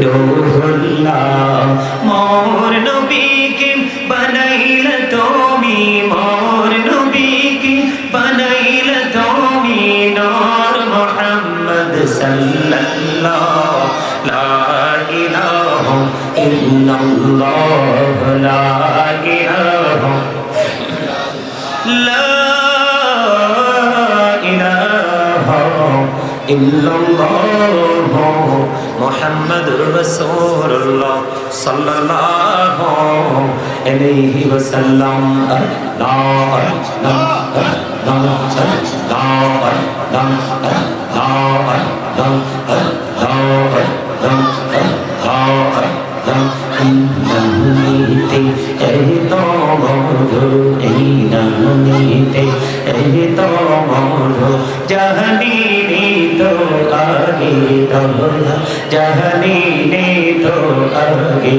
রুহুল্লাহ মোর নবীকে বানাইলা তুমি মোর নবীকে বানাইলা তুমি নূর মুহাম্মদ সাল্লাল্লাহু লা ইলাহা ইল্লাল্লাহ লা ইলাহা লা ইলাহা ইল্লাল্লাহ মুহাম্মাদুর রাসূলুল্লাহ সাল্লাল্লাহু আলাইহি ওয়াসাল্লাম জাহানি তো আগে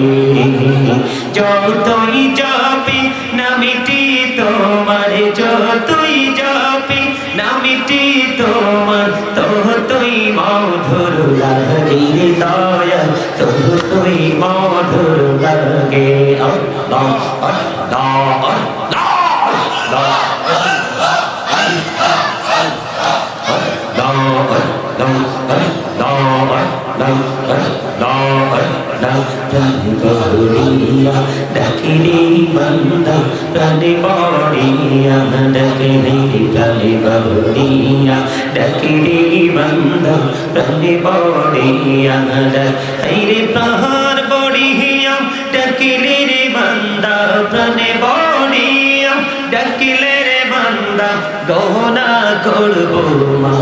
যতই যাবি নামিটি তোমার যতই যাবি নামিটি তোমার ততই মধুর লাগে দয়া ততই মধুর লাগে আল্লাহ আল্লাহ আল্লাহ ডাকিনি বন্দা প্রাণে বড়িয়া ডাকিনি প্রাণে বড়িয়া ডাকিনি বন্দা প্রাণে বড়িয়া হাইরে প্রাণ বড়িয়া ডাকিলে রে বন্দা প্রাণে বড়িয়া ডাকিলে রে বন্দা গহনা করবো মা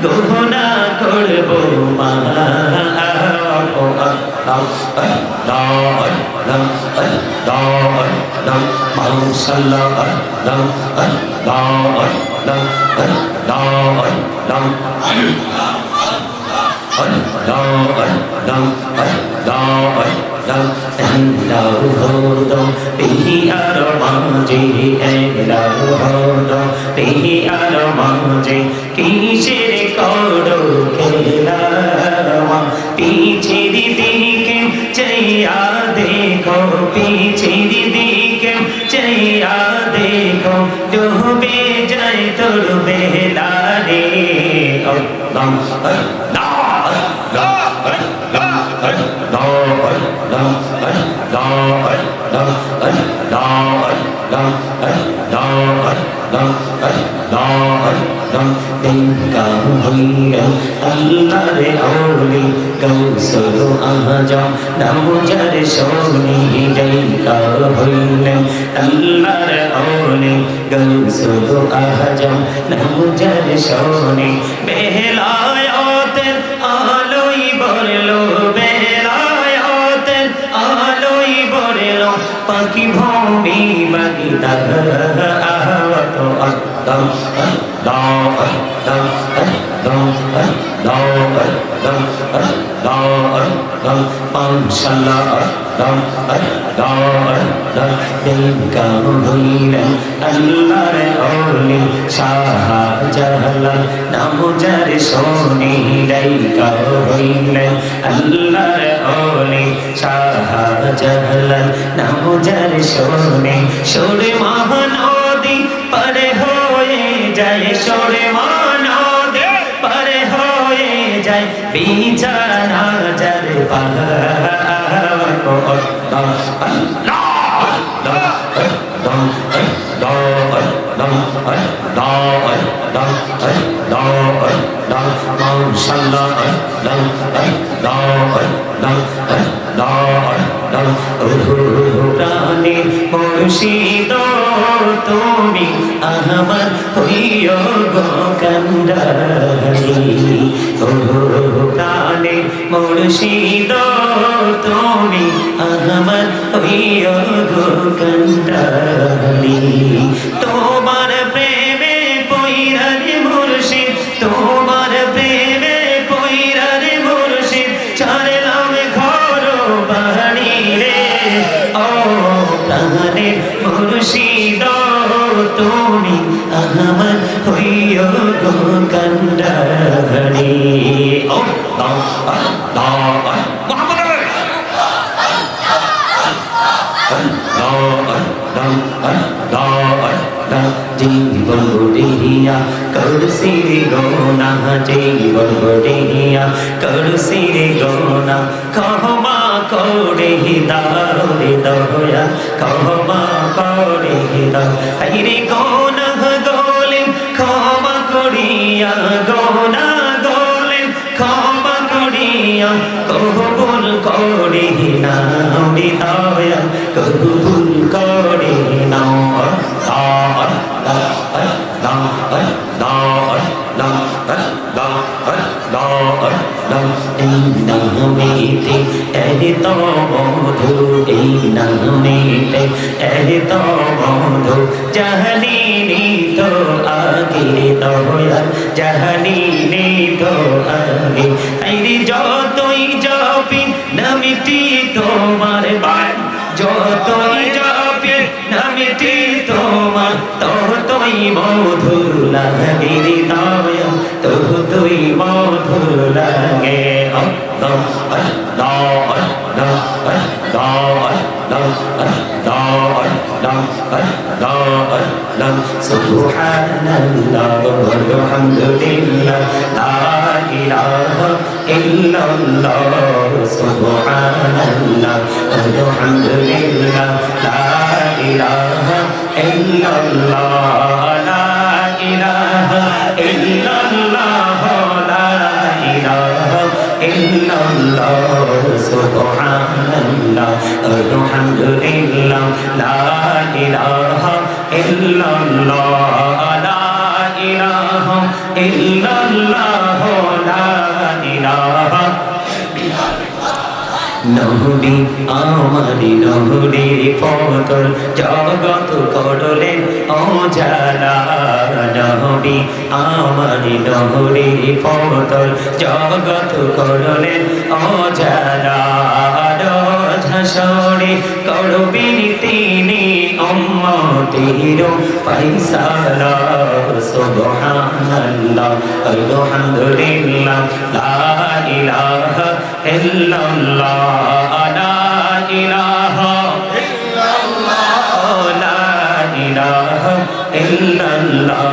গহনা করবো মা কিসের করো খেলা পিছের দিকে চাইয়া দেখো পিছের দিকে চাইয়া দেখো ডুবে যায় তোর বেলা রে আল্লাহরে আউলি কৌশল আজম নামজার সোনি জায়গা হইলেন আল্লাহর আউলি কৌশল আজম নামজার সোনি বেলায়াতের আলোই বললো বেলায়াতের আলোই বললো পাখি ভূমি বাগিদা আওয়াত শাহজালাল নামজার সোনি রাইকা হইলেন আল্লাহর ওলি শাহজালাল নামজার সোনি সোরে মহানদী পারে হয়ে যায় সোরে মহানদী পারে হয়ে যায় বিছানা যার প্রাণী মুর্শিদ তুমি আমার হইও গো কান্ডারি ও প্রাণে মুর্শিদ তুমি আমার হইও গো কান্ডারি তোমার প্রেমে পইরারে মুর্শিদ তোমার প্রেমে পইরারে মুর্শিদ ছাড়লাম ঘর বাড়ি রে ও প্রাণে মুর্শিদ তুমি আমার হইও গো কান্ডারি ও জীবন বুড়িয়া করছি রে গোনা জীবন বুড়িয়া করছি রে গোনা ক্ষমা করে দাও রে দয়া ক্ষমা করে দাও রে গোনা গোলে ক্ষমা করিয়া গোনা গোলে ক্ষমা করিয়া কবুল করে নাও রে দয়া কবুল করে নাও এই নামেতে এত মধু এই নামেতে এত মধু জাহানিনি তো আগে দয়া জাহানিনি তো আগে আইরে যতই জপি নামটি তোমার বাই যতই জপি নামটি তোমার ততই মধুর লাগে রে দয়া ততই মধুর লাগে সুবহানাল্লাহ ওয়ালহামদুলিল্লাহ লা ইলাহা ইল্লাল্লাহ সুবহানাল্লাহ ওয়ালহামদুলিল্লাহ লা ইলাহা ইল্লাল্লাহ লা ইলাহা ইল্লাল্লাহ লা ইলাহা ইল্লাল্লাহ সুবহানাল্লাহ আলহামদুলিল্লাহ লা ইলাহা ইল্লাল্লাহ লা ইলাহা ইল্লাল্লাহ লা ইলাহা নহরি আমারি নহরির পতন জগৎ করলেন অজালা নহরি আমারি নহরির পতন জগৎ করলেন অজালা ঝাসরে করবেন তিনি উম্মতির ফায়সালা সুবহানাল্লাহ আলহামদুলিল্লাহ লা ইলাহা ইল্লাল্লাহ লা ইলাহা ইল্লাল্লাহ লা ইলাহা ইল্লাল্লাহ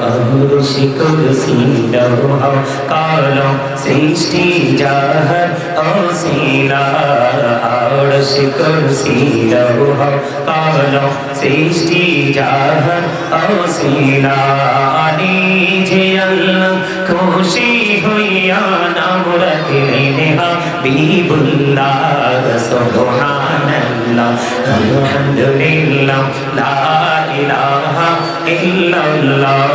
আরশি কুরসি লৌহ কলম সৃষ্টি জাহার ওসিলা আরশি কুরসি লৌহ কলম সৃষ্টি জাহার ওসিলা নিজে আল্লাহ খুশি হইয়া নাম রাখলেন হাবিবুল্লাহ সুবহানাল্লাহ আলহামদুলিল্লাহ লা ইলাহা ইল্লাল্লাহ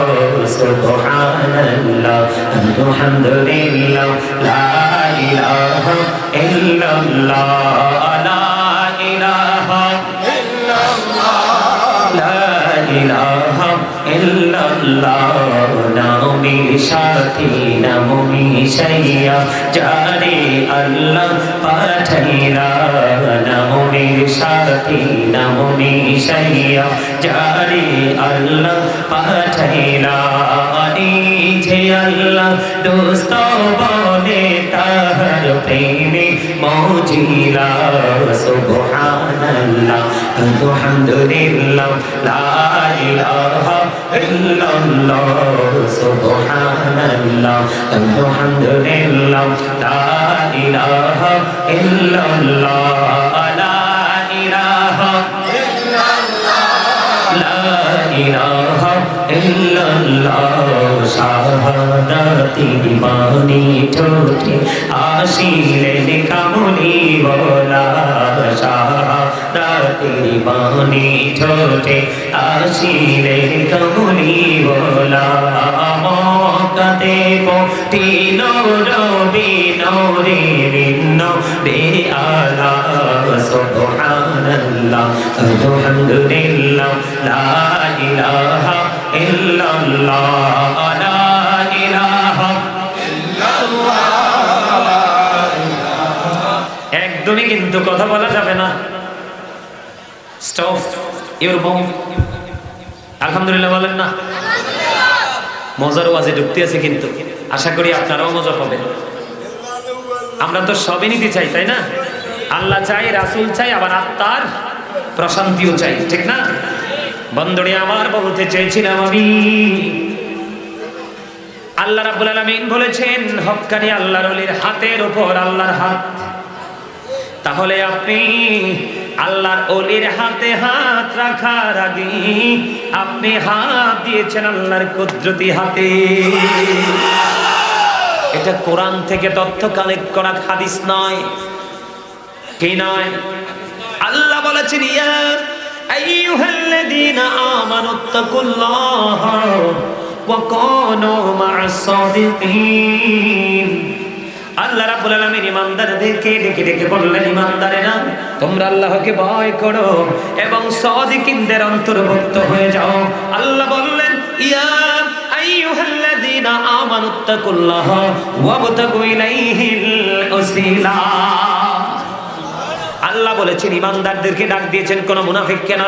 সুবহানাল্লাহ আলহামদুলিল্লাহ লা ইলাহা ইল্লাল্লাহ লা ইলাহা ইল্লাল্লাহ লা ইলাহা ইল্লাল্লাহ নামের সাথে নাম মিশাইয়া যারে আল্লাহ পাঠাইলা নামের সাথে নাম মিশাইয়া যারে আল্লাহ পাঠাইলা নিজে আল্লাহ দোস্ত বলে তাহার প্রেমে মজিলা সুবহানাল্লাহ আলহামদুলিল্লাহ লা ইলাহা ইল্লাল্লাহ সুবহানাল্লাহ আলহামদুলিল্লাহ লা ইলাহা ইল্লাল্লাহ লা ইলাহা লা ইলাহা ইল্লাল্লাহ শাহাদাতি বাণী ঠোঁটে আসিলেন কামলি বলা শাহাদাতি দাতেরি বাণী ঠোঁটে আসিলে কমলি বলা মক্কাতে পতিল রবি নূরে ভিন্ন রে আলা সুবহানাল্লাহ আলহামদুলিল্লাহ লা ইলাহা ইল্লাল্লাহ লা ইলাহা একদমই কিন্তু কথা বলা যাবে না। Stop your mouth. আলহামদুলিল্লাহ বলেন না? মজার ওয়াজে ঢুকতে আছে, কিন্তু আশা করি আপনারাও মজা পাবেন। আমরা তো সবই নিতে চাই, তাই না? আল্লাহ চাই, রাসূল চাই, আবার আত্মার প্রশান্তিও চাই, ঠিক না? বন্ধুরে আমার, বলতে চেয়েছিলাম আমি, আল্লাহ রাব্বুল আলামিন বলেছেন হক্কানি আল্লাহর ওলির হাতের উপর আল্লাহর হাত। তাহলে আপনি আল্লাহর ওলির হাতে হাত রাখার আগে আপনি হাত দিয়েছেন আল্লাহর কুদরতি হাতে। এটা কোরআন থেকে তথ্য কালেক্ট করা, হাদিস নয়। কি নয়? আল্লাহ বলেছেন ইয়া আইয়ুহাল্লাযীনা আমানুত্তাকুল্লাহা ওয়া কুনু মা'আস সাদিকিন। আল্লাহ রাব্বুল আলামিন ইমানদারদেরকে ডেকে ডেকে বললেন, ইমানদারেরা তোমরা আল্লাহকে ভয় করো এবং সাদিকিনদের অন্তর্ভুক্ত হয়ে যাও। আল্লাহ বললেন ইয়া আইয়ুহাল্লাযীনা আমানুত্তাকুল্লাহা ওয়াবতাগু ইলাইহিল ওসিলা। আল্লাহ বলেছেন ইমানদারদেরকে ডাক দিয়েছেন, কোন মুনাফিককে না,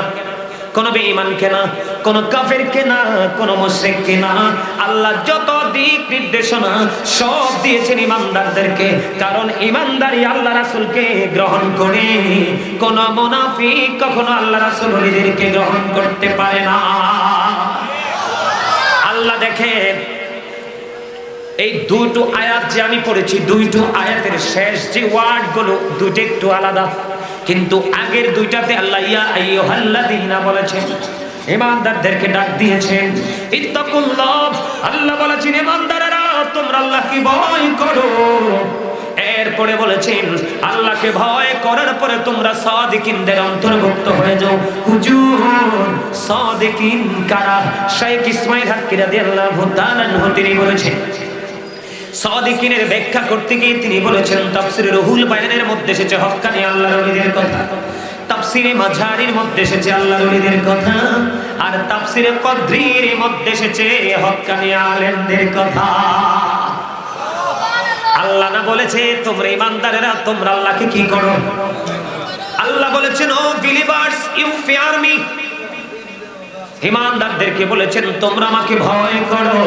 কোন বেঈমানকে না, কোন কাফেরকে না, কোন মুশরিককে না। আল্লাহ যত দিক নির্দেশনা সব দিয়েছেন ইমানদারদেরকে, কারণ ইমানদারই আল্লাহ রাসূলকে গ্রহণ করে। কোন মুনাফিক কখনো আল্লাহ রাসূলকে গ্রহণ করতে পারে না। আল্লাহ দেখেন এই দুটো আয়াত যে আমি পড়েছি, দুটো আয়াতের শেষ যে ওয়ার্ডগুলো দুটো একটু আলাদা, কিন্তু আগের দুইটাতে আল্লাহ ইয়া আইয়ুহাল্লাযীনা বলেছেন, ইমানদারদেরকে ডাক দিয়েছেন। ইত্তাকুল্লাহ, আল্লাহ বলেছেন ইমানদারেরা তোমরা আল্লাহকে ভয় করো। এরপরে বলেছেন আল্লাহকে ভয় করার পরে তোমরা সাদিকিনদের অন্তর্ভুক্ত হয়ে যাও। হুজুর সাদিকিন কারা? শাইখ ইসমাঈল হাক্কি রাদিয়াল্লাহু তাআলা আনহু তিনি বলেছেন, সাদিকিনের ব্যাখ্যা করতে গিয়ে তিনি বলেছেন তাফসীরে রুহুল বায়ানের মধ্যে এসেছে হক্কানি আল্লাহর ওলিদের কথা, তাফসীরে মাঝারির মধ্যে এসেছে আল্লাহর ওলিদের কথা, আর তাফসীরে কদরির মধ্যে এসেছে হক্কানি আলেমদের কথা। আল্লাহ না বলেছে তোমরা ইমানদারেরা তোমরা আল্লাহকে কি করো? আল্লাহ বলেছেন O believers you fear me. ইমানদারদেরকে বলেছেন তোমরা আমাকে ভয় করো।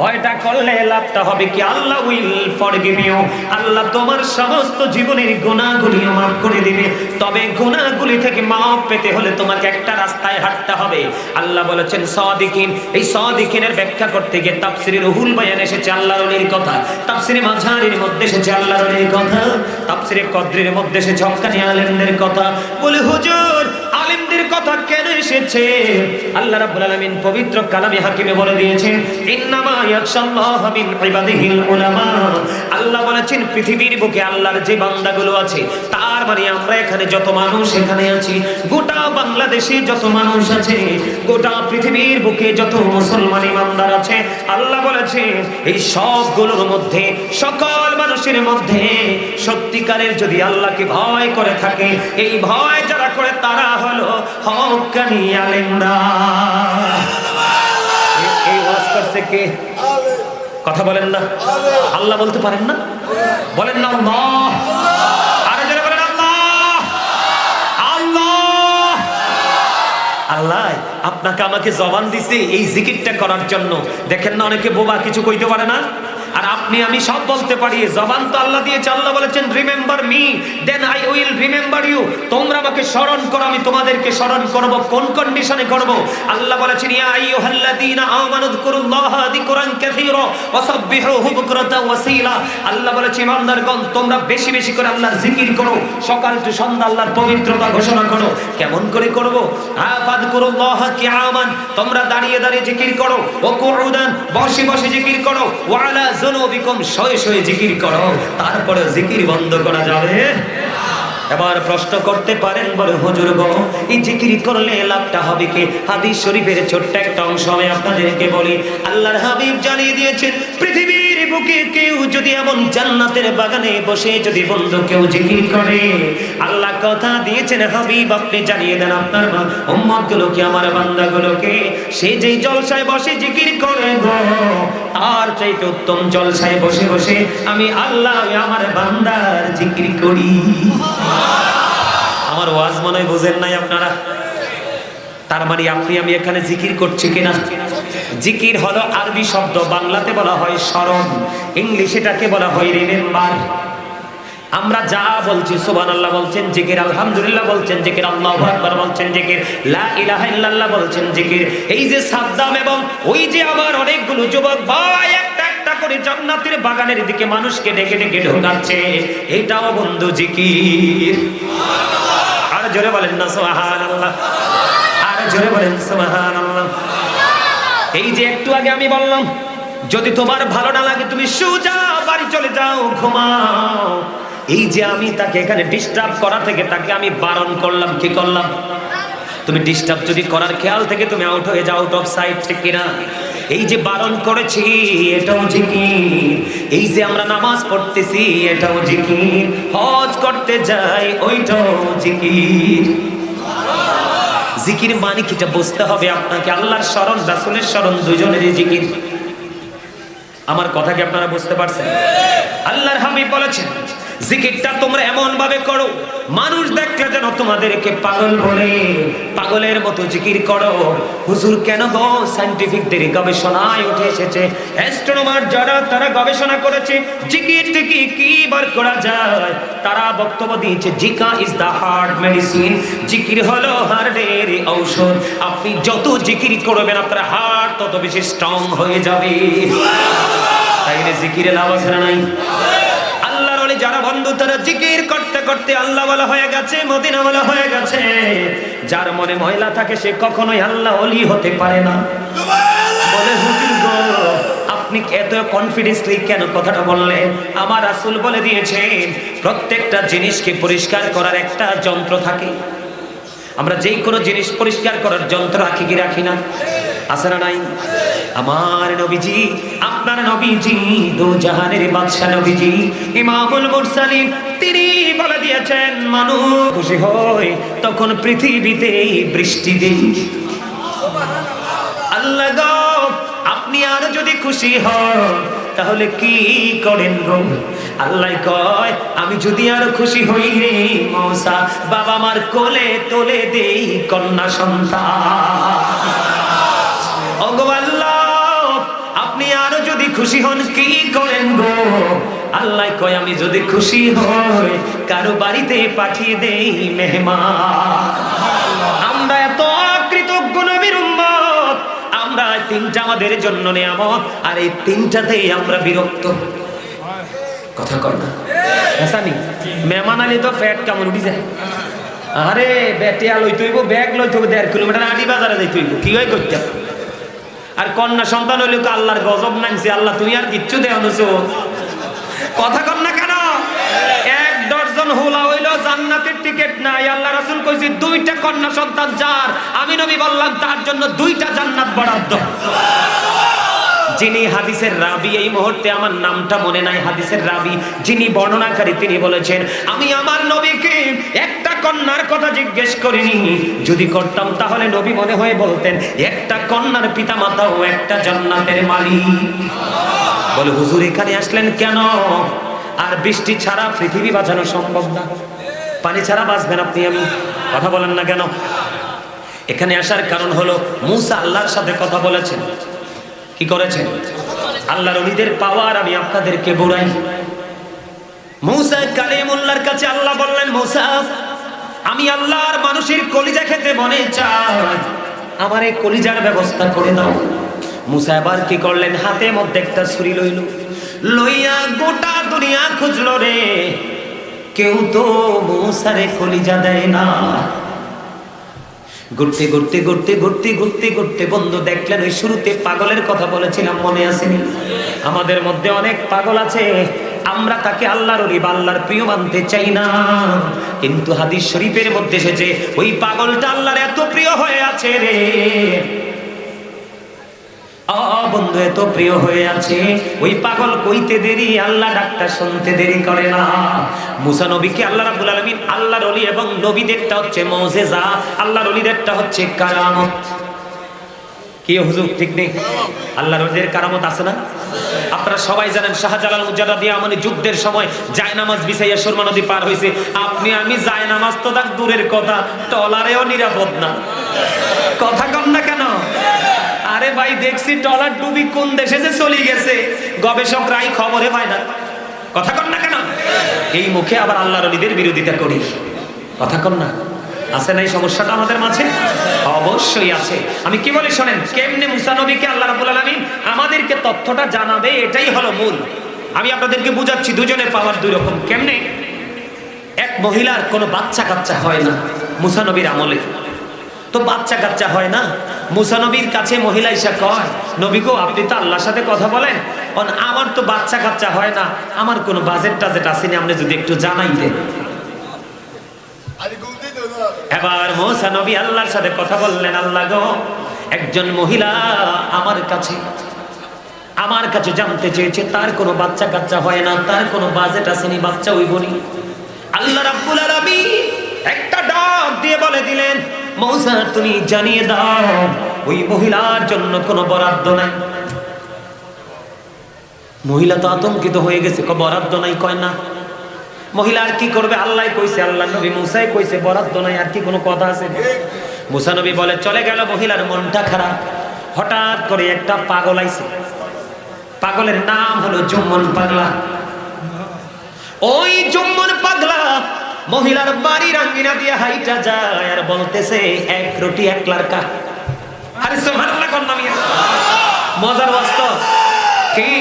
ভয়টা করলে লাভটা হবে কি? আল্লাহ উইল ফরগিভ ইউ। আল্লাহ তোমার সমস্ত জীবনের গুনাহগুলি মাফ করে দিবে। তবে গুনাহগুলি থেকে মাফ পেতে হলে তোমাকে একটা রাস্তায় হাঁটতে হবে। আল্লাহ বলেছেন সাদিকিন। এই সাদিকিনের ব্যাখ্যা করতে গিয়ে তাফসীরে রুহুল বায়ান এসেছে আল্লাহর ওলির কথা, তাফসীরে মাঝারির মধ্যে এসেছে আল্লাহর ওলির কথা, তাফসীরে কদরির মধ্যে এসেছে হক্কানি আলেমদের কথা। বলে হুজুর আলেমদের কথা কেন এসেছে? আল্লাহ রাব্বুল আলামিন পবিত্র কালামে হাকিমে বলে দিয়েছেন ইন্নামা ইয়াখশাল্লাহু মিন ইবাদিহিল উলামা। আল্লাহ বলেছেন পৃথিবীর বুকে আল্লাহর যে বান্দাগুলো আছে, তার মানে আমরা এখানে যত মানুষ এখানে আছি, গোটা বাংলাদেশে যত মানুষ আছে, গোটা পৃথিবীর বুকে যত মুসলমান ইমানদার আছে, আল্লাহ বলেছেন এই সবগুলোর মধ্যে, সকল মানুষের মধ্যে সত্যিকারের যদি আল্লাহকে ভয় করে থাকে, এই ভয় যারা করে তারা হলো হক্কানি আলেমরা। এই ওয়াজ করছে কে? কথা বলেন না? আল্লাহ বলতে পারেন না? বলেন না আল্লাহ। আরে যারা বলেন আল্লাহ। আল্লাহ আল্লাহ আপনাকে আমাকে জবান দিছে এই জিকিরটা করার জন্য। দেখেন না অনেকে বোবা, কিছু কইতে পারে না, আর আপনি আমি সব বলতে পারি। জবান তো আল্লাহ দিয়েছে। আল্লাহ বলেছেন remember me then I will remember you. তোমরা আমাকে স্মরণ করো, আমি তোমাদেরকে স্মরণ করব। কোন কন্ডিশনে করব? আল্লাহ বলেছেন ইয়া আইয়ুহাল্লাযীনা আমানু যিকুরুল্লাহা যিকরান কাসীরা ওয়াসাব্বিহুহু বুকরাতাও ওয়াসীলা। আল্লাহ বলেছেন ইমানদারগণ তোমরা বেশি বেশি করে আল্লাহর জিকির করো, সকাল থেকে সন্ধ্যা আল্লাহর পবিত্রতা ঘোষণা করো। কেমন করে করব? ফাযকুরুল্লাহা কিয়ামান, তোমরা দাঁড়িয়ে দাঁড়িয়ে জিকির করো, ওয়া কুউদান, বসে বসে জিকির করো, ওয়া আলা জুনুবিকুম, শয়ে শয়ে জিকির করো। তারপরে জিকির বন্ধ করা যাবে? এবার প্রশ্ন করতে পারেন, বলে হুজুর গো এই জিকির করলে লাভটা হবে কি? হাদিস শরীফের ছোট্ট একটা অংশ আমি আপনাদেরকে বলি। আল্লাহর হাবিব জানিয়ে দিয়েছেন, পৃথিবীর বুকে কেউ যদি এমন জান্নাতের বাগানে বসে যদি বন্ধু কেউ জিকির করে, আল্লাহ কথা দিয়েছেন হাবিব আপনি জানিয়ে দেন আপনার উম্মত গুলোকে, আমার বান্দা গুলোকে, সে যেই জলসায় বসে জিকির করে গো, আর চাইতে উত্তম জলসায় বসে বসে আমি আল্লাহ আমার বান্দার জিকির করি। আমার ওয়াজ মনে হয় বুঝেন নাই আপনারা। তার মানে আপনি আমি এখানে জিকির করছি কিনা? জিকির হলো আরবি শব্দ, বাংলাতে বলা হয় স্মরণ, ইংলিশে এটাকে বলা হয় রিমেম্বার। আমরা যা বলছি, সুবহানাল্লাহ বলছেন জিকির, আলহামদুলিল্লাহ বলছেন জিকির, আল্লাহু আকবার বলছেন জিকির, লা ইলাহা ইল্লাল্লাহ বলছেন জিকির। এই যে সাদ্দাম এবং ওই যে আবার অনেকগুলো যুবক ভাই একটা একটা করে জান্নাতের বাগানের দিকে মানুষকে ডেকে ডেকে ঢোকাচ্ছে, এটাও বন্ধু জিকির। আর জোরে বলেন না সুবহানাল্লাহ, আর জোরে বলেন সুবহানাল্লাহ। এই যে একটু আগে আমি বললাম, যদি তোমার ভালো না লাগে তুমি সোজা বাড়ি চলে যাও, ঘুমাও। এই যে আমি তাকে এখানে ডিস্টার্ব করা থেকে তাকে আমি বারণ করলাম, কি করলাম? তুমি ডিস্টার্ব যদি করার খেয়াল থেকে তুমি আউট হয়ে যাও, আউট অফ সাইট, ঠিক কিনা? এই যে বারণ করেছি এটাও জিকির। এই যে আমরা নামাজ পড়তেছি এটাও জিকির, হজ করতে যাই ওইটাও জিকির। জিকির মানে কিটা বুঝতে হবে আপনাকে। আল্লাহর শরণ, রাসূলের শরণ, দুইজনেরই জিকির। আমার কথা কি আপনারা বুঝতে পারছেন? আল্লাহর হাবিব বলেছেন জিকিরটা তোমরা এমন ভাবে করো মানুষ দেখলে যেন তোমাদেরকে পাগল বলে, পাগলের মতো জিকির করো। হুজুর কেন গো? সায়েন্টিফিকদের গবেষণায় উঠে এসেছে, অ্যাস্ট্রোনমার যারা তারা গবেষণা করেছে জিকির থেকে কি বার করা যায়, তারা বক্তব্য দিয়েছে জিকা ইজ দা হার্ট মেডিসিন, জিকির হলো হার্টের ঔষধ। আপনি যত জিকির করবেন আপনার হার্ট তত বেশি স্ট্রং হয়ে যাবে। তাইলে জিকিরে লাভ আছে না নাই? যারা বন্ধু তারা জিকির করতে করতে আল্লাহ ওয়ালা হয়ে গেছে, মদিনা ওয়ালা হয়ে গেছে। যার মনে ময়লা থাকে সে কখনোই আল্লাহ ওলি হতে পারে না। বলে হুজুর গো আপনি এত কনফিডেন্সলি কেন কথাটা বললেন? আমার রাসূল বলে দিয়েছেন প্রত্যেকটা জিনিসকে পরিষ্কার করার একটা যন্ত্র থাকে। আমরা যেই কোনো জিনিস পরিষ্কার করার যন্ত্র রাখি কি রাখি না? আছে না নাই? আমার নবীজি, আপনার নবীজি, দু জাহানের বাদশা নবীজি, ইমামুল মুরসালিন, তিনি বলে দিয়েছেন মানুষ খুশি হয় তখন পৃথিবীতে বৃষ্টি দেই। আল্লাহ গো আপনি আর যদি খুশি হন তাহলে কি করেন গো? আল্লাহ কয় আমি যদি আরো খুশি হই রে মৌসা, বাবা মার কোলে তোলে দেই কন্যা সন্তান। ওগো আল্লাহ আপনি আরো যদি খুশি হন কি করেন গো? আল্লাহ কয় আমি যদি খুশি হই কারো বাড়িতে পাঠিয়ে দেই মেহমান। আমরা এত কৃতজ্ঞ নবীর উম্মত, আমরা তিনটা আমাদের জন্য নিয়ামত, আর এই তিনটাতেই আমরা বিরক্ত। কথা কর না হাসানি, মেহমান আলী তো ফ্যাট কেমন উঠি যায়। আরে বেটিয়া লইতে হইব, ব্যাগ লইতে হইব 1.5 কিলোমিটার আড়ি বাজারে যাইতে হইব, কি হয় করতে। আর কন্যা সন্তান হইলে তো আল্লাহর গজব নামছে, আল্লাহ তুমি আর কিচ্ছু দেও না। কথা কর না কেন? 1 ডজন হুলা হইলো জান্নাতের টিকিট নাই। আল্লাহ রাসূল কইছে 2টা কন্যা সন্তান যার, আমি নবী বললাম তার জন্য 2টা জান্নাত বরাদ্দ। যিনি হাদিসের রাবি, এই মুহূর্তে আমার নামটা মনে নাই, হাদিসের রাবি যিনি বর্ণনাকারী তিনি বলেছেন আমি আমার নবীকে একটা কন্যার কথা জিজ্ঞেস করিনি, যদি করতাম তাহলে নবী মনে হয়ে বলতেন একটা কন্যার পিতামাতাও একটা জান্নাতের মালিক। বলে হুজুর এখানে আসলেন কেন? আর বৃষ্টি ছাড়া পৃথিবী বাঁচানো সম্ভব না, পানি ছাড়া বাঁচবেন আপনি আমি, কথা বলেন না কেন? এখানে আসার কারণ হলো মুসা আল্লাহর সাথে কথা বলেছেন। কি করেছেন? আল্লাহর ওলিদের পাওয়ার আমি আপনাদেরকে বলাই। মুসা কালিমুল্লাহর কাছে আল্লাহ বললেন মুসা আমি আল্লাহর মানুষের কলিজা খেতে মনে চাই, আমার এই কলিজার ব্যবস্থা করে দাও। মুসা এবার কি করলেন? হাতে মধ্যে একটা ছুরি লইল, লইয়া গোটা দুনিয়া খুঁজলো রে, কেউ তো মুসারে কলিজা দেয় না। ঘুরতে ঘুরতে ঘুরতে ঘুরতে ঘুরতে ঘুরতে বন্ধু দেখলেন ওই শুরুতে পাগলের কথা বলেছিলাম, মনে আসেনি? আমাদের মধ্যে অনেক পাগল আছে, আমরা তাকে আল্লাহর ওলি বা আল্লাহর প্রিয় মানতে চাই না। কিন্তু হাদিস শরীফের মধ্যে এসেছে ওই পাগলটা আল্লাহর এত প্রিয় হয়ে আছে রে, বন্ধু এত প্রিয় হয়ে আছে, ওই পাগল কইতে দেরি আল্লাহ ডাকটা শুনতে দেরি করে না। মুসা নবীকে আল্লাহ রাব্বুল আলামিন আল্লাহর ওলি এবং নবীদেরটা হচ্ছে মুজিজা, আল্লাহর ওলিদেরটা হচ্ছে কারামত। কি হুজুর ঠিক নেই? আল্লাহর ওলিদের কারামত আছে না? আপনারা সবাই জানেন শাহজালাল মুজাদ্দিদ মানে যুদ্ধের সময় জায়নামাজ বিছাইয়া সুরমা নদী পার হইছে। আপনি আমি জায়নামাজ তো তাক দূরের কথা, টলারেও নিরাপদ না। কথা কম না কেন? আরে ভাই দেখছি টলার ডুবি কোন দেশে যে চলে গেছে, গবেষকরাই খবরে পায় না। কথা কন না কেন? এই মুখে আবার আল্লাহর ওলিদের বিরোধিতা করি। কথা কন না? আছে না এই সমস্যাটা আমাদের মাঝে? অবশ্যই আছে। আমি কি বলি শোনেন, কেমনে মুসা নবীকে আল্লাহ রাব্বুল আলামিন আমাদেরকে তথ্যটা জানাবে, এটাই হলো মূল। আমি আপনাদেরকে বুঝাচ্ছি, দুজনের পাওয়ার দুই রকম। কেমনে? এক মহিলার কোনো বাচ্চা কাচ্চা হয় না মুসা নবীর আমলে, তো বাচ্চা কাচ্চা হয় না, মুসা নবীর কাছে মহিলা এসে কয়, নবী গো আপনি তো আল্লাহর সাথে কথা বলেন, আমার তো বাচ্চা কাচ্চা হয় না, আমার কোনো বাজেট টাজেট আসেনি, আপনি যদি একটু জানাইতেন। এবার মুসা নবী আল্লাহর সাথে কথা বললেন, আল্লাহ গো একজন মহিলা আমার কাছে জানতে চেয়েছে, তার কোনো বাচ্চা কাচ্চা হয় না, তার কোনো বাজেট আসেনি, বাচ্চা হইবনি। আল্লাহ রাব্বুল আলামিন একটা ডাক দিয়ে বলে দিলেন, মুসা তুমি জানিয়ে দাও ওই মহিলার জন্য কোনো বরাদ্দ নাই। মহিলা তো আতঙ্কিত হয়ে গেছে, বরাদ্দ নাই কয় না। মহিলা আর কি করবে? আল্লাহ কইছে, আল্লাহ নবী মুসাই কইছে বরাদ্দ নাই, আর কি কোনো কথা আছে? মুসা নবী বলে চলে গেল। মহিলার মনটা খারাপ। হঠাৎ করে একটা পাগল আইছে, পাগলের নাম হলো জুম্মন পাগলা। ওই জুম্মন পাগলা মহিলার বাড়ির আঙ্গিনা দিয়ে হাইটা যায় আর বলতেছে, এক রুটি এক লারকা। আরে সুবহানাল্লাহ কোন নাম? মজার বাস্তব কি?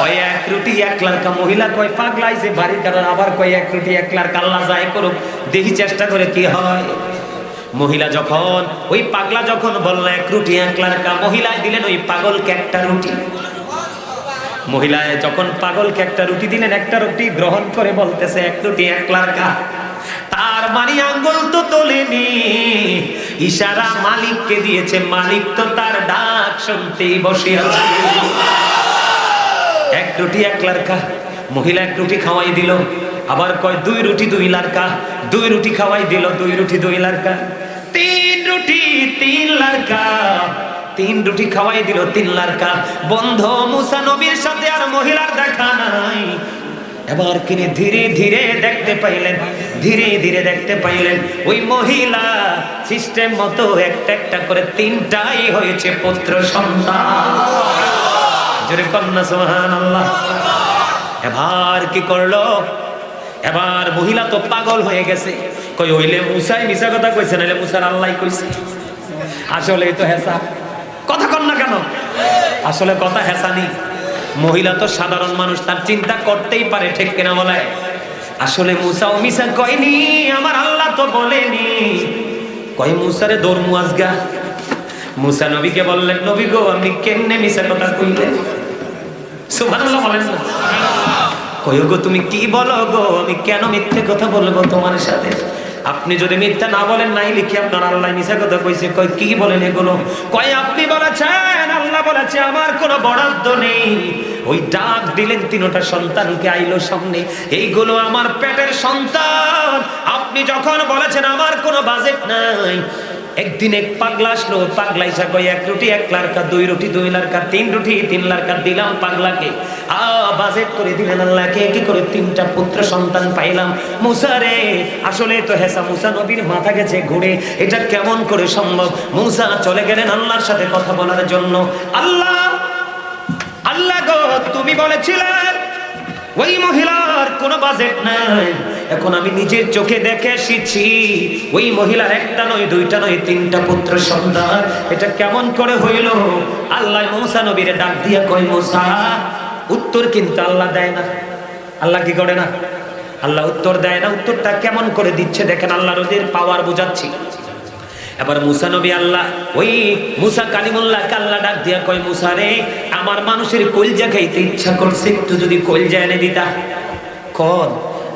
ওই এক রুটি এক লারকা। মহিলা কয় পাগলা আইছে বাড়ির কারণ, আবার কয় এক রুটি এক লারকা। আল্লাহ যাই করুক, দেখি চেষ্টা করে কি হয়। মহিলা যখন ওই পাগলা যখন বলল এক রুটি এক লারকা, মহিলায় দিলেন ওই পাগলকে একটা রুটি। মহিলায় যখন পাগলকে একটা রুটি দিলেন, একটা রুটি গ্রহণ করে বলতেছে এক রুটি এক লারকা। তার মানে আঙ্গুল তো তোলেনি, ইশারা মালিককে দিয়েছে, মালিক তো তার ডাক শুনতেই বসে আছে। এক রুটি এক লারকা। মহিলা এক রুটি খাওয়াই দিল, আবার কয় দুই রুটি দুই লারকা। দুই রুটি খাওয়াই দিল, দুই রুটি দুই লারকা। তিন রুটি তিন লারকা। তিন রুটি খাওয়াই দিল, তিন লারকা। বন্ধু মুসা নবীর সাথে আর মহিলার দেখা নাই। এবার কিনে ধীরে ধীরে দেখতে পাইলেন, ধীরে ধীরে দেখতে পাইলেন ওই মহিলা সিস্টেম মতো একটা একটা করে তিনটাই হয়েছে পুত্র সন্তান। জোরে কন্যা সুবহানাল্লাহ। এবার কি করলো? এবার মহিলা তো পাগল হয়ে গেছে, কই হইলে মুসাই মিছা কথা কইছে, নাইলে মুসার আল্লাহ কইছে। আসলে তো হেসা। কথা কন না কেন? আসলে কথা হেসানি। মহিলা তো সাধারণ মানুষ, তার চিন্তা করতেই পারে, ঠিক কিনা বলে? আসলে মুসাও মিছা কয়নি, আমার আল্লাহ তো বলেনি। কয় মুসারে দৌড়মু আজগা। মুসা নবীকে বললেন, নবী গো আপনি কেমনে মিছা কথা কইলেন? সুবহানাল্লাহ বলেন না। কয় গো তুমি কি বলো গো, আমি কেন মিথ্যে কথা বলবো তোমার সাথে? আপনি যদি মিথ্যা না বলেন নাই লিখি আপনার আল্লাহ মিছা কথা কইছে। কয় কি বলেন এগুলো? কয় আপনি বলেছেন, আল্লাহ বলেছে আমার কোনো বরাদ্দ নেই। ওই ডাক দিলেন, তিনটা সন্তানকে আইলো সামনে, এইগুলো আমার পেটের সন্তান। আপনি যখন বলেছেন আমার কোনো বাজেট নাই, একদিন এক পাগলা আসলো, পাগলা ইসা কয় এক রুটি এক লারকা, দুই রুটি দুই লারকা, তিন রুটি তিন লারকা দিলাম পাগলাকে। বাজেট করে দিলেন আল্লাহকে, কি করে তিনটা পুত্র সন্তান পাইলাম। মুসা রে আসলে তো হেসা। মুসা নবীর মাথা গেছে ঘুরে, এটা কেমন করে সম্ভব? মুসা চলে গেলেন আল্লাহর সাথে কথা বলার জন্য। আল্লাহ আল্লাহ গো তুমি বলেছিলেন ওই মহিলার কোনো বাজেট নাই। এখন আমি নিজের চোখে দেখে এসেছি ওই মহিলার একটা নয় দুইটা নয় তিনটা পুত্র সন্তান। এটা কেমন করে হইল? আল্লাহ মুসা নবীরে ডাক দিয়া কয়, মুসা উত্তর কিন্তু আল্লাহ দেয় না। আল্লাহ কি করে না? আল্লাহ উত্তর দেয় না। উত্তরটা কেমন করে দিচ্ছে দেখেন, আল্লাহর ওদের পাওয়ার বুঝাচ্ছি। এবার মুসা নবী আল্লাহ ওই মুসা কালিমুল্লাহকে আল্লাহ ডাক দিয়া কয়, মুসা রে, আমার মানুষের কলজা খাইতে ইচ্ছা করছে, একটু যদি কলজা এনে দিতা। কন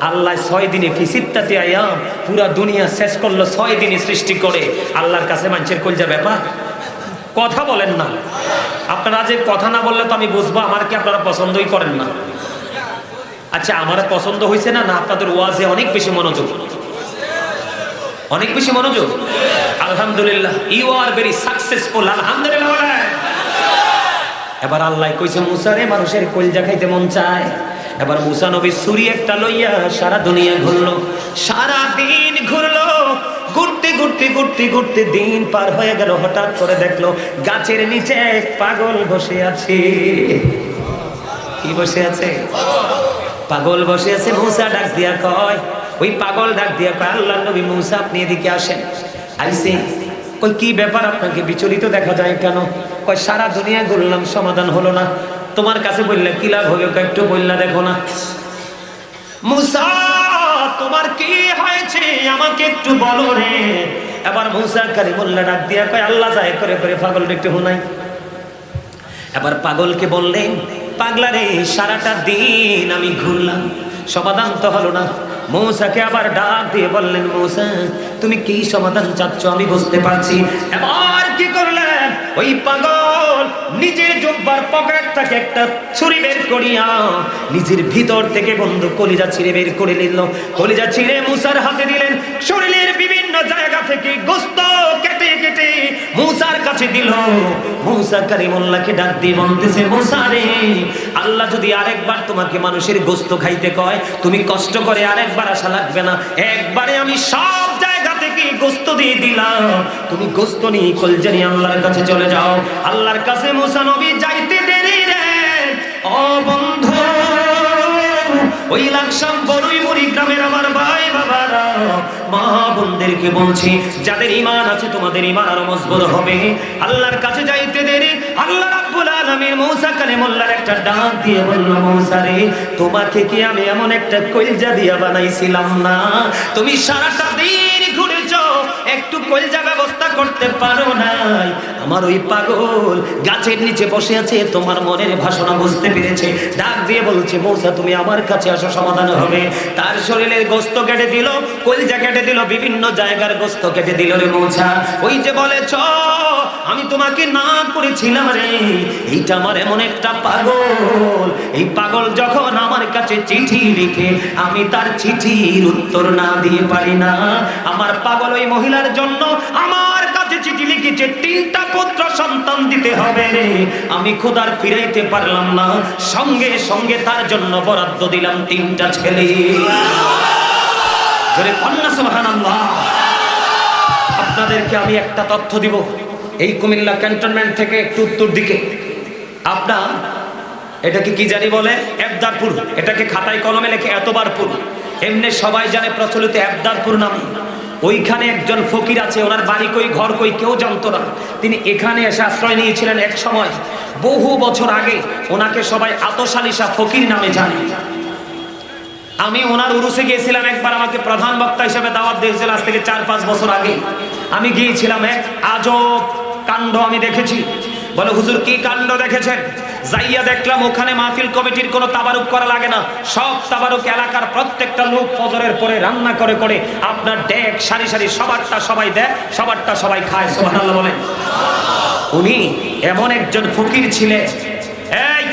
আল্লাহ 6 দিনে ফিসিত্তাতে আয়াম পুরা দুনিয়া শেষ করলো, 6 দিনে সৃষ্টি করে। আল্লাহর কাছে মানুষের কলজা ব্যাপার? কথা বলেন না আপনারা, যে কথা না বললে তো আমি বুঝবো আমার কি আপনারা পছন্দই করেন না। আচ্ছা আমার পছন্দ হয়েছে না? না আপনাদের ওয়াজে অনেক বেশি মনোযোগ, অনেক বেশি মনোযোগ। আলহামদুলিল্লাহ, ইউ আর ভেরি সাকসেসফুল। আলহামদুলিল্লাহ। এবার আল্লাহ কইছে, মুসা রে, মানুষের কলজা খাইতে মন চায়। এবার মুসা নবী ছুরি একটা লইয়া সারা দুনিয়া ঘুরলো, সারা দিন ঘুরলো। ঘুরতে ঘুরতে ঘুরতে ঘুরতে দিন পার হয়ে গেল। হঠাৎ করে দেখলো গাছের নিচে পাগল বসে আছে। কি বসে আছে? পাগল বসে আছে। মুসা ডাক দিয়া কয়, ওই পাগল ডাক দিয়া কয়, আল্লাহর নবী মুসা, আপনি এদিকে আসেন। আইসে। কই কি ব্যাপার, আপনাকে বিচলিত দেখা যায় কেন? কয় সারা দুনিয়া ঘুরলাম, সমাধান হলো না। তোমার কাছে বললে কি লাভ হবে? একটু বললা দেখো না। মুসা তোমার কি হয়েছে আমাকে একটু বলো রে। এবার মুসা কালিমুল্লাহ ডাক দিয়া কয়, আল্লাহ যায় করে করে পাগলটা একটু হুনাই। এবার পাগলকে বললেন, পাগলা রে, সারাটা দিন আমি ঘুরলাম, সমাধান তো হলো না। মুসাকে আবার ডাক দিয়ে বললেন, মুসা তুমি কি সমাধান চাচ্ছ আমি বুঝতে পারছি। এবার কি করলেন? ওই পাগল নিজের জুব্বার পকেট থেকে একটা ছুরি বের করিয়া নিজের ভিতর থেকে বন্ধু কলিজা ছিঁড়ে বের করে নিল। কলিজা ছিঁড়ে মুসার হাতে দিলেন। শরীরের বিভিন্ন জায়গা থেকে গোশত কেটে কেটে মুসার কাছে দিল। মুসা কালিমুল্লাহকে ডাক দিয়ে বলতেছে, মুসা রে, আল্লাহ যদি আরেকবার তোমাকে মানুষের গোশত খাইতে কয়, তুমি কষ্ট করে আরেকবার আসা লাগবে না, একবারে আমি সব জায়গা থেকে গোশত দিয়ে দিলাম, তুমি গোশত নিয়ে কলজা নিয়ে আল্লাহর কাছে চলে যাও। আল্লাহর কাছে মুসা নবী যাইতে দেরি রে ও বন্ধু, ওই লাকসাম বড়ই মুড়ি গ্রামের আমার ভাই বাবারা, মা বোনদেরকে বলছি, যাদের ঈমান আছে তোমাদের ঈমান আরো মজবুত হবে। আল্লাহর কাছে যাইতে দেরি, আল্লাহ রাব্বুল আলামিন মুসা কালিমুল্লাহর একটা ডাক দিয়ে বলল, মুসা রে, তোমাকে কি আমি এমন একটা কলজা দিয়া বানাইছিলাম না? তুমি সারাটা দিন ঘুরেছো, একটু কলজা ব্যবস্থা করতে পারো নাই। আমার ওই পাগল গাছের নিচে বসে আছে, তোমার মনের ভাষণা বুঝতে পেরেছে, ডাক দিয়ে বলছে, মুসা তুমি আমার কাছে আসো, সমাধান হবে। তার শরীরের গোশত কেটে দিল, কলজা কেটে দিল, বিভিন্ন জায়গার গোশত কেটে দিল। রে মুসা, ওই যে বলেছ আমি তোমাকে না করেছিলাম রে, এইটা আমার এমন একটা পাগল, এই পাগল যখন আমার কাছে চিঠি লিখে, আমি তার চিঠির উত্তর না দিয়ে পারি না। আমার পাগল ওই মহিলার জন্য আমার কাছে চিঠি লিখেছে, 3টা পুত্র সন্তান দিতে হবে রে, আমি খোদার ফিরাইতে পারলাম না, সঙ্গে সঙ্গে তার জন্য বরাদ্দ দিলাম 3টা ছেলে। জোরে কন্যা সুবহানাল্লাহ। আপনাদেরকে আমি একটা তথ্য দিব, এই কুমিল্লা ক্যান্টনমেন্ট থেকে একটু উত্তর দিকে আপনার, এটাকে কি জানি বলে, এবদারপুর, এটাকে খাতায় কলমে লেখে এতবারপুর, এমনি সবাই জানে প্রচলিত এবদারপুর নামে। ওইখানে একজন ফকির আছে, ওনার বাড়ি কই ঘর কই কেউ জানতো না। তিনি এখানে এসে আশ্রয় নিয়েছিলেন এক সময়, বহু বছর আগে। ওনাকে সবাই আতশালিশা ফকির নামে জানে। আমি ওনার উরুসে গিয়েছিলাম একবার, আমাকে প্রধান বক্তা হিসেবে দাওয়াত দিয়েছিল আজ থেকে 4-5 বছর আগে। আমি গিয়েছিলাম, এক আজব কাণ্ড আমি দেখেছি। বলে, হুজুর কি কাণ্ড দেখেছেন? যাইয়া দেখলাম ওখানে মাহফিল কমিটির কোনো তাবারুক করা লাগে না, সব তাবারুক এলাকার প্রত্যেকটা লোক ফজরের পরে রান্না করে করে আপনার ডেক সারি সারি সবারটা সবাই দেয়, সবারটা সবাই খায়। সুবহানাল্লাহ বলেন। উনি এমন একজন ফকির ছিলেন, এই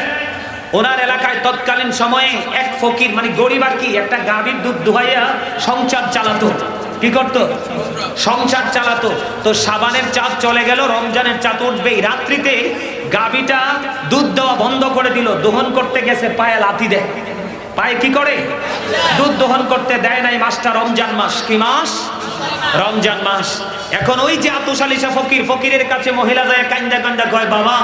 ওনার এলাকায় তৎকালীন সময়ে এক ফকির, মানে গরিব আর কি, একটা গাভীর দুধ দুহাইয়া সংসার চালাতো। কি করতো? সংসার চালাতো। তো শাবানের চাঁদ চলে গেল, রমজানের চাঁদ উঠবেই, রাত্রিতে গাভীটা দুধ দেওয়া বন্ধ করে দিল। দোহন করতে গেছে, পায়ে লাথি দেয়। পায়ে কি করে? দুধ দোহন করতে দেয় নাই। মাসটা রমজান মাস। কি মাস? রমজান মাস। এখন ওই যে আতশালিশা ফকির, ফকিরের কাছে মহিলা যায় কান্দা কান্দা কয়, বাবা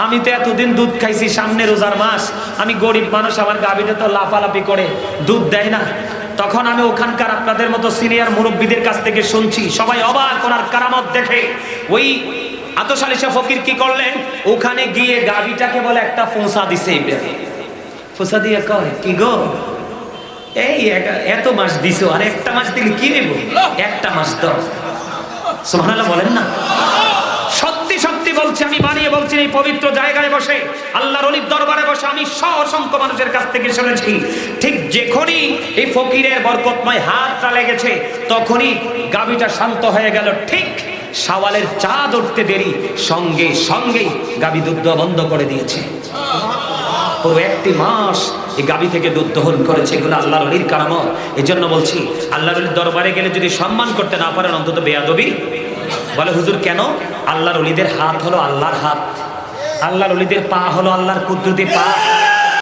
আমি তো এতদিন দুধ খাইছি, সামনে রোজার মাস, আমি গরিব মানুষ, আমার গাভীটা তো লাফালাফি করে দুধ দেয় না। তখন আমি ওখানকার আপনাদের মতো সিনিয়র মুরব্বীদের কাছ থেকে শুনছি, সবাই অবাক ওনার কারামত দেখে। ওই আতশালিশা ফকির কি করলেন, ওখানে গিয়ে গাভীটাকে বলে একটা ফোঁসা দিছে। ফোঁসা দিয়ে কয়, কি গো এই এত মাস দিছো, আর একটা মাস দিলে কি নেব, একটা মাস দাও। সুবহানাল্লাহ বলেন না। সত্যি সত্যি বলছি, আমি বানিয়ে বলছি, এই পবিত্র জায়গায় বসে আল্লাহর ওলির দরবারে বসে আমি অসংখ্য মানুষের কাছ থেকে শুনেছি, ঠিক যখনই এই ফকিরের বরকতময় হাতটা লেগেছে তখনই গাভীটা শান্ত হয়ে গেল। ঠিক শাওয়ালের চাঁদ উঠতে দেরি, সঙ্গে সঙ্গেই গাভী দুধ বন্ধ করে দিয়েছে। পুরো একটি মাস এই গাভী থেকে দুধ দহন করেছে। এগুলো আল্লাহর ওলির কারামত। এই জন্য বলছি, আল্লাহর ওলির দরবারে গেলে যদি সম্মান করতে না পারেন অন্তত বেয়াদবি। বলে হুজুর কেন? আল্লাহর ওলিদের হাত হলো আল্লাহর হাত, আল্লাহর ওলিদের পা হলো আল্লাহর কুদরতি পা।